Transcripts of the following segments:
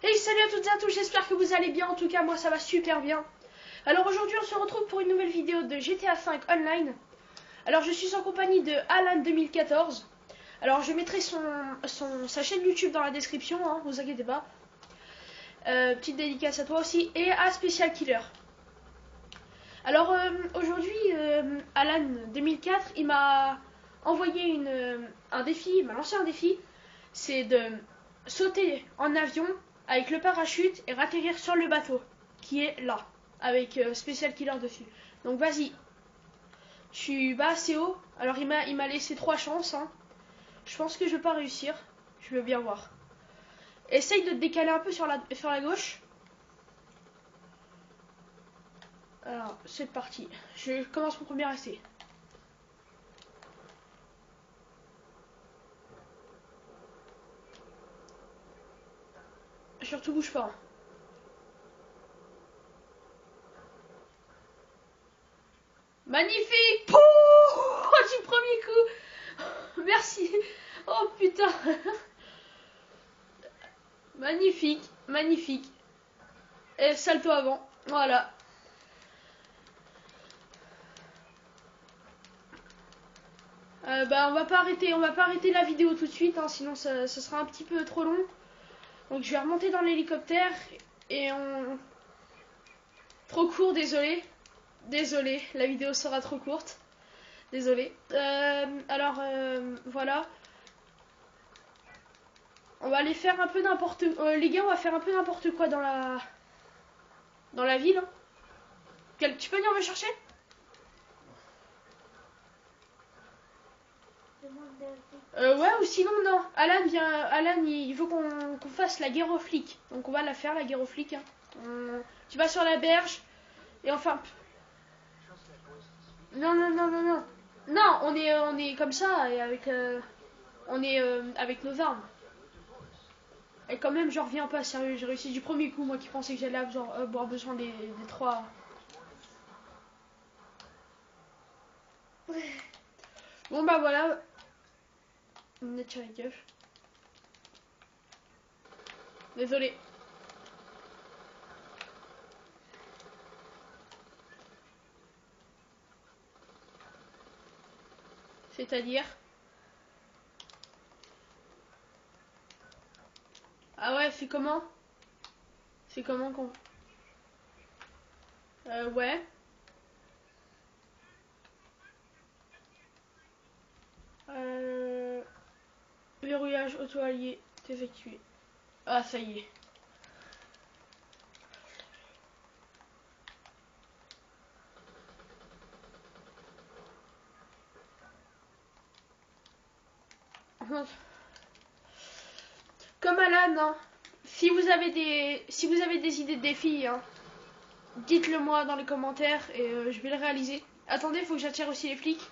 Hey, salut à toutes et à tous, j'espère que vous allez bien. En tout cas, moi ça va super bien. Alors aujourd'hui, on se retrouve pour une nouvelle vidéo de GTA 5 Online. Alors je suis en compagnie de Alan2014. Alors je mettrai sa chaîne YouTube dans la description, hein, vous inquiétez pas. Petite dédicace à toi aussi et à Special Killer. Alors aujourd'hui, Alan2004, il m'a envoyé un défi, il m'a lancé un défi. C'est de sauter en avion avec le parachute et atterrir sur le bateau qui est là, avec Special Killer dessus. Donc vas-y, tu vas assez haut. Alors il m'a laissé 3 chances, hein. Je pense que je vais pas réussir. Je veux bien voir. Essaye de te décaler un peu sur la gauche. Alors c'est parti. Je commence mon premier essai. Surtout bouge pas. Magnifique! Pouh, du premier coup. Merci. Oh putain. Magnifique, magnifique. Et salto avant. Voilà. Bah on va pas arrêter la vidéo tout de suite, hein, sinon ça sera un petit peu trop long. Donc je vais remonter dans l'hélicoptère et on... Trop court, désolé. Désolé, la vidéo sera trop courte. Désolé. Voilà. On va aller faire un peu n'importe... les gars, on va faire un peu n'importe quoi dans la ville. Hein. Tu peux venir me chercher? Ouais, ou sinon, non. Alan, il veut qu'on fasse la guerre aux flics. Donc on va la faire, la guerre aux flics. Hein. Tu vas sur la berge. Et enfin... Non. Non, on est comme ça, et avec... on est avec nos armes. Et quand même, je reviens pas, sérieux. J'ai réussi du premier coup, moi qui pensais que j'allais avoir besoin des 3... Bon bah voilà. Nature keuf. Désolé. C'est-à-dire... Ah ouais, c'est comment? C'est comment qu'on... ouais. Verrouillage auto-allié effectué. Ah, ça y est. Comme Alan, hein. Si vous avez des idées de défis, hein, dites-le moi dans les commentaires et je vais le réaliser. Attendez, il faut que j'attire aussi les flics.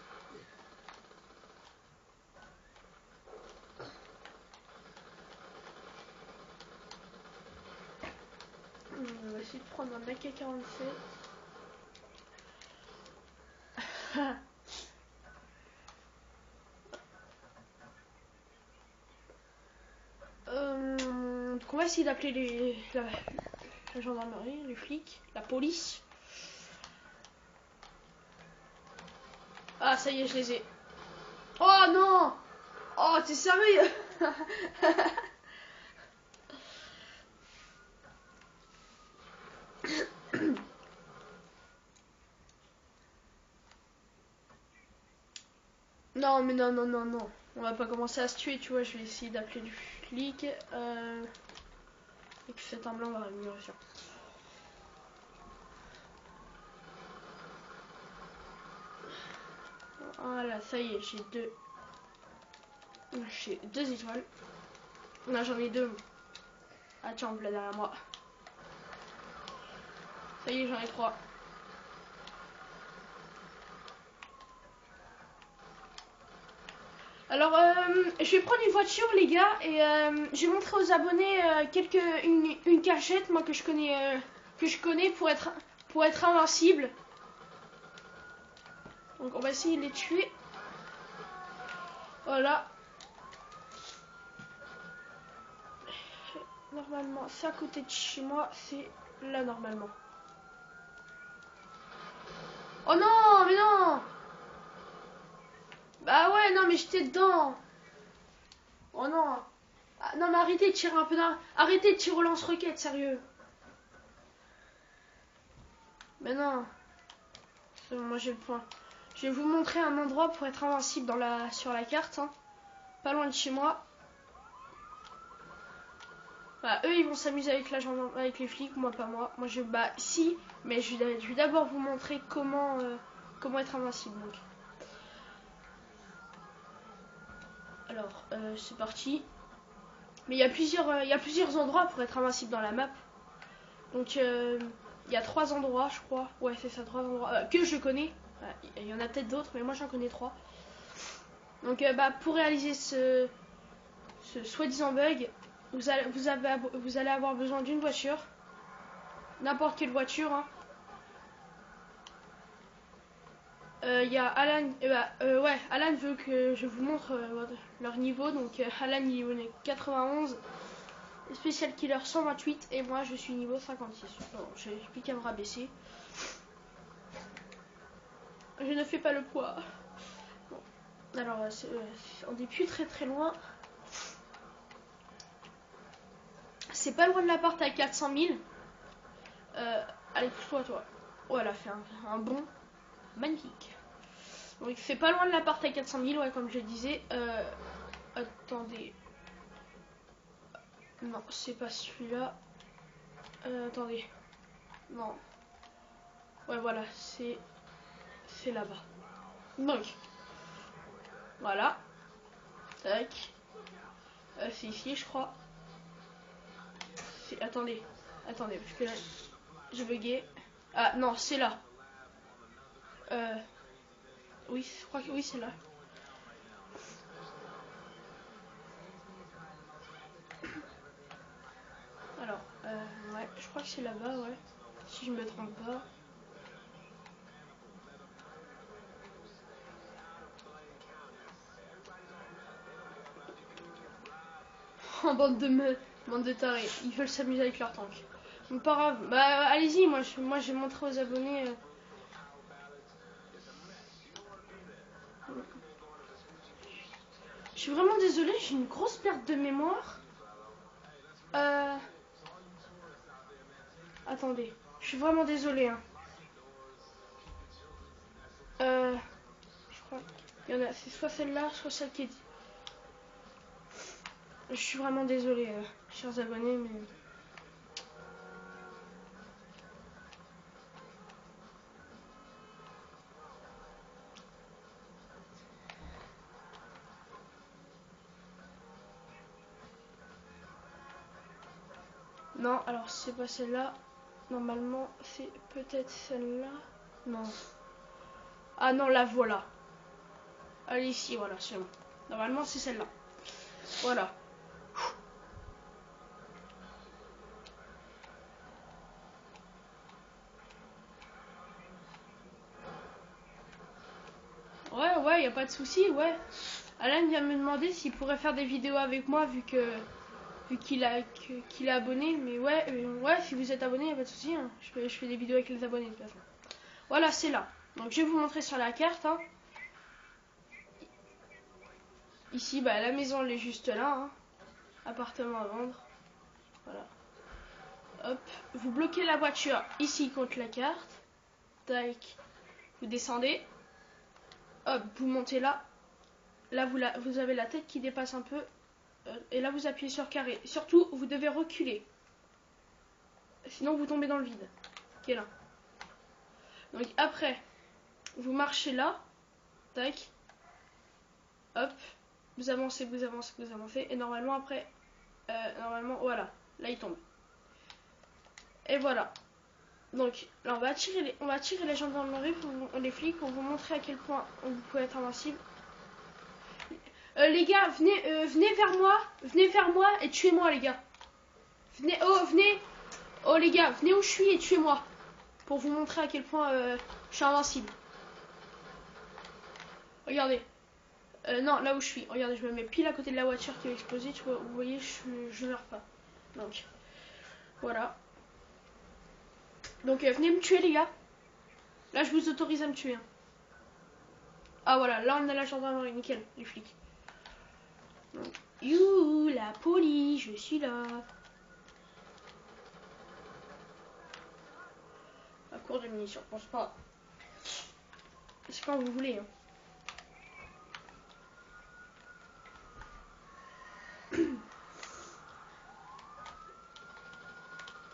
On va essayer de prendre un AK-47. Donc on va essayer d'appeler la gendarmerie, les flics, la police. Ah, ça y est, je les ai. Oh non! Oh, t'es sérieux? Non, mais non. On va pas commencer à se tuer, tu vois. Je vais essayer d'appeler du flic. Et que cet arme-là, on va réunir sur. Voilà, ça y est, j'ai 2 étoiles. Là, j'en ai 2. Ah, tiens, là derrière moi. Ça y est, j'en ai 3. Alors, je vais prendre une voiture, les gars, et je vais montrer aux abonnés une cachette, moi que je connais pour être invincible. Donc, on va essayer de les tuer. Voilà. Normalement, c'est à côté de chez moi. C'est là, normalement. Oh non, mais non! Bah ouais, non, mais j'étais dedans. Oh non. Ah, non, mais arrêtez de tirer un peu dans... Arrêtez de tirer au lance-roquette, sérieux. Mais non. C'est bon, moi j'ai le point. Je vais vous montrer un endroit pour être invincible sur la carte. Hein. Pas loin de chez moi. Bah, eux ils vont s'amuser avec avec les flics, moi pas moi. Moi je bah si, mais je vais d'abord vous montrer comment être invincible. Donc. Alors c'est parti. Mais il y a plusieurs endroits pour être invincible dans la map. Donc il y a 3 endroits je crois. Ouais c'est ça, 3 endroits que je connais. Il y en a peut-être d'autres, mais moi j'en connais 3. Donc bah pour réaliser ce soi-disant bug, vous allez avoir besoin d'une voiture, n'importe quelle voiture. Hein. Y a Alan, ouais, Alan veut que je vous montre leur niveau. Donc Alan il est 91, Special Killer 128 et moi je suis niveau 56. Bon, j'ai plus qu'à me rabaisser. Je ne fais pas le poids. Bon. Alors on n'est plus très loin. C'est pas loin de l'appart à 400 000. Allez, pousse-toi, toi. Oh, elle a fait un bond magnifique. Donc, c'est pas loin de l'appart à 400 000, ouais, comme je disais. Attendez. Non, c'est pas celui-là. Attendez. Non. Ouais, voilà, c'est là-bas. Donc, voilà. Tac. C'est ici, je crois. Attendez. Attendez, parce que là, j'ai bugué. Ah, non, c'est là. Oui, je crois que oui, c'est là. Alors, ouais, je crois que c'est là-bas, ouais. Si je me trompe pas. En bande de tarés. Ils veulent s'amuser avec leur tank. Donc, pas grave. Bah, allez-y, moi, j'ai montré aux abonnés. Je suis vraiment désolée, j'ai une grosse perte de mémoire. Attendez, je suis vraiment désolée. Hein. Je crois qu'il y en a. C'est soit celle-là, soit celle qui est. Je suis vraiment désolée, chers abonnés, mais. Non, alors c'est pas celle-là. Normalement, c'est peut-être celle-là. Non. Ah non, la voilà. Allez, ici, voilà, c'est bon. Normalement, c'est celle-là. Voilà. Ouais, y a pas de souci, ouais. Alan vient me demander s'il pourrait faire des vidéos avec moi vu qu'il est abonné. Mais ouais, si vous êtes abonné, y a pas de souci. Hein. Je fais des vidéos avec les abonnés de toute façon. Voilà, c'est là. Donc je vais vous montrer sur la carte. Hein. Ici, bah la maison elle est juste là. Hein. Appartement à vendre. Voilà. Hop, vous bloquez la voiture ici contre la carte. Tac. Vous descendez. Hop, vous montez là. Là, vous avez la tête qui dépasse un peu. Et là, vous appuyez sur carré. Surtout, vous devez reculer. Sinon, vous tombez dans le vide. Qui est là. Donc, après, vous marchez là. Tac. Hop. Vous avancez. Et normalement, après, normalement, voilà. Là, il tombe. Et voilà. Donc, là, on va attirer les gendarmeries, les flics, pour vous montrer à quel point vous pouvez être invincible. Les gars, venez vers moi et tuez-moi, les gars. Venez, oh les gars, venez où je suis et tuez-moi. Pour vous montrer à quel point je suis invincible. Regardez. Non, là où je suis. Regardez, je me mets pile à côté de la voiture qui va exploser. Vous voyez, je meurs pas. Donc, voilà. Donc, venez me tuer, les gars. Là, je vous autorise à me tuer. Hein. Ah, voilà. Là, on a la gendarmerie. Nickel, les flics. Donc, you, la police, je suis là. À court de munitions, pense pas. C'est quand vous voulez. Hein.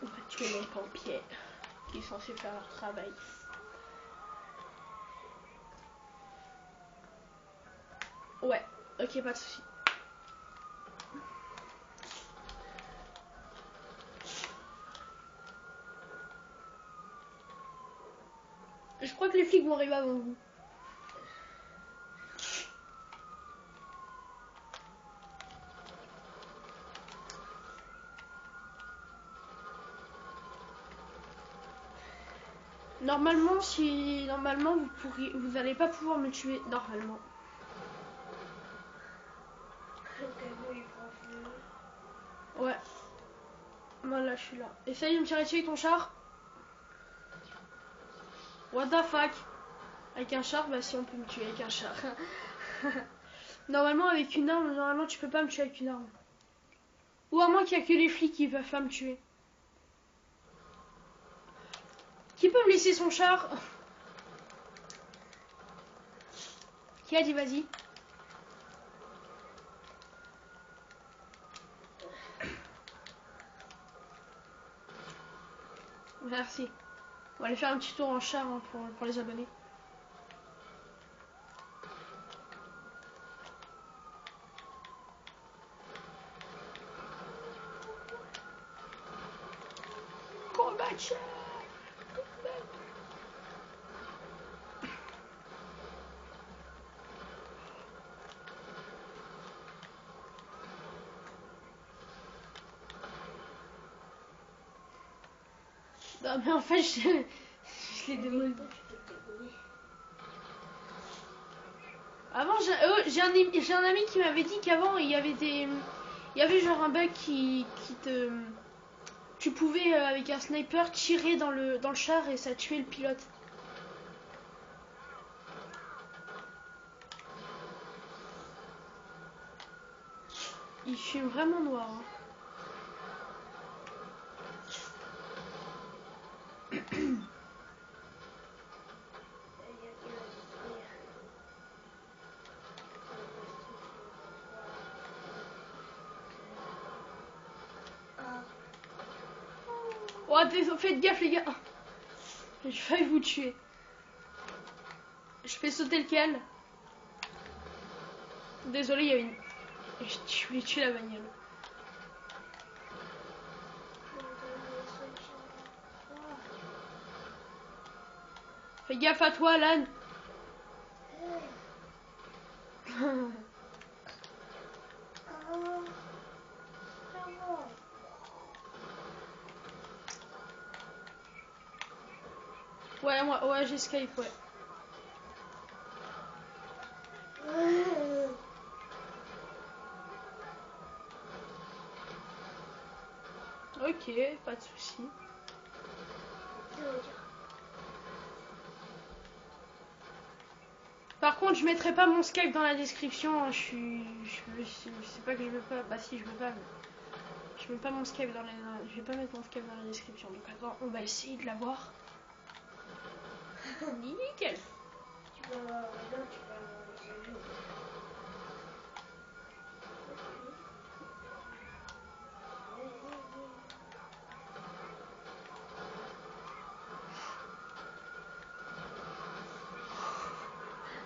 On va tuer les pompiers qui sont censés faire leur travail. Ouais, ok, pas de soucis. Je crois que les flics vont arriver avant vous. Normalement, vous allez pas pouvoir me tuer normalement. Ouais. Voilà, je suis là. Essaye de me tirer dessus avec ton char. What the fuck? Avec un char, bah si on peut me tuer avec un char. Normalement avec une arme, normalement tu peux pas me tuer avec une arme. Ou à moins qu'il y a que les flics qui peuvent pas me tuer. Qui peut me laisser son char? Qui a dit vas-y? Merci. On va aller faire un petit tour en char hein, pour les abonnés. Combat char. Non mais en fait je l'ai démoli. Avant j'ai un ami qui m'avait dit qu'avant il y avait genre un bug qui te... Tu pouvais avec un sniper tirer dans le char et ça tuait le pilote. Il fume vraiment noir. Hein. Oh, faites gaffe les gars. J'ai failli vous tuer. Je fais sauter lequel? Désolé, il y a une... Je voulais tuer la bagnole. Fais gaffe à toi, Alan. Ouais, j'ai Skype, ouais. Ok, pas de souci. Par contre, je mettrai pas mon Skype dans la description. Je sais pas que je veux pas. Bah si, je veux pas. Mais je mets pas mon Skype dans la. Je vais pas mettre mon Skype dans la description. Donc attends, on va essayer de l'avoir. Nickel.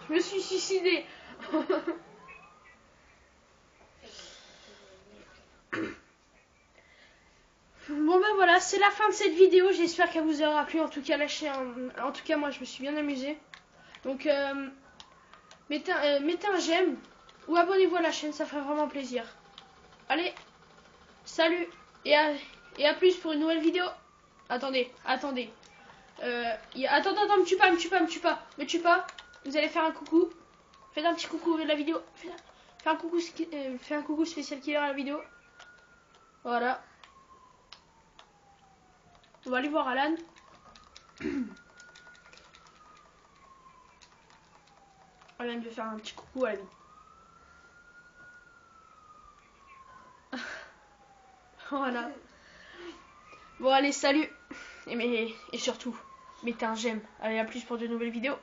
Je me suis suicidée. Bon ben voilà, c'est la fin de cette vidéo. J'espère qu'elle vous aura plu. En tout cas, en tout cas, moi, je me suis bien amusée. Donc, mettez un j'aime ou abonnez-vous à la chaîne, ça ferait vraiment plaisir. Allez, salut et à plus pour une nouvelle vidéo. Attendez. Attends, me tue pas. Me tue pas. Vous allez faire un coucou. Faites un petit coucou de la vidéo. Fais un coucou spécial killer à la vidéo. Voilà. On va aller voir Alan. Alan veut faire un petit coucou à Alan. Voilà. Bon allez, salut. Et surtout, mettez un j'aime. Allez, à plus pour de nouvelles vidéos.